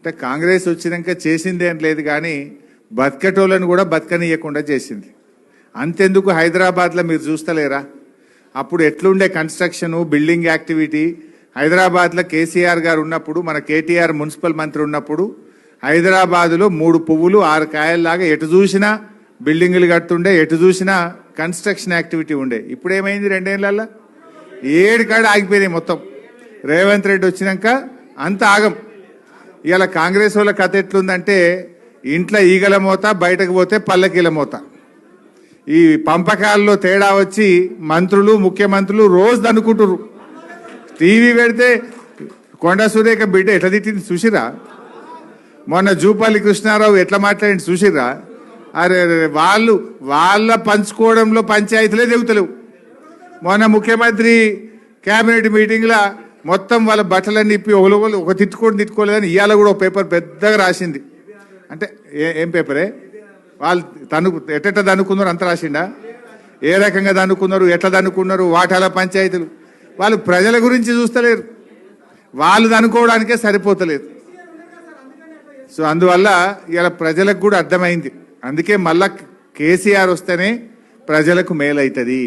అంటే కాంగ్రెస్ వచ్చినాక చేసింది ఏం లేదు కానీ బతికేటోళ్ళని కూడా బతకనీయకుండా చేసింది. అంతెందుకు హైదరాబాద్లో మీరు చూస్తలేరా, అప్పుడు ఎట్లుండే కన్స్ట్రక్షను బిల్డింగ్ యాక్టివిటీ. హైదరాబాద్లో కేసీఆర్ గారు ఉన్నప్పుడు, మన కేటీఆర్ మున్సిపల్ మంత్రి ఉన్నప్పుడు హైదరాబాదులో 3 పువ్వులు 6 కాయల్లాగా ఎటు చూసినా బిల్డింగులు కడుతుండే, ఎటు చూసినా కన్స్ట్రక్షన్ యాక్టివిటీ ఉండే. ఇప్పుడు ఏమైంది 2 ఏళ్లలో 7 కాడ ఆగిపోయినాయి మొత్తం. రేవంత్ రెడ్డి వచ్చినాక అంత ఆగం. ఇవాళ కాంగ్రెస్ వాళ్ళ కథ ఎట్లుందంటే ఇంట్లో ఈగల మోత, బయటకు పోతే పల్లకీల మోత. ఈ పంపకాల్లో తేడా వచ్చి మంత్రులు ముఖ్యమంత్రులు రోజు దనుకుంటురు. టీవీ పెడితే కొండ సురేఖ బిడ్డ ఎట్లా తిట్టింది చూసిరా, మొన్న జూపల్లి కృష్ణారావు ఎట్లా మాట్లాడింది చూసిరా. అరే వాళ్ళ పంచుకోవడంలో పంచాయతీలే దిగుతలేవు. మొన్న ముఖ్యమంత్రి కేబినెట్ మీటింగ్లో మొత్తం వాళ్ళ బట్టలన్నీ ఇప్పి ఒకరు ఒక తిట్టుకోలేదని ఇవాళ కూడా ఒక పేపర్ పెద్దగా రాసింది. అంటే ఏం పేపరే, వాళ్ళు ఎట్ట దనుకున్నారు అంత రాసిండా, ఏ రకంగా దనుకున్నారు, ఎట్లా దనుకున్నారు, వాటాల పంచాయతీలు. వాళ్ళు ప్రజల గురించి చూస్తలేరు, వాళ్ళు దనుకోవడానికే సరిపోతలేదు. సో అందువల్ల ఇలా ప్రజలకు కూడా అర్థమైంది. అందుకే మళ్ళా కేసీఆర్ వస్తేనే ప్రజలకు మేలవుతుంది.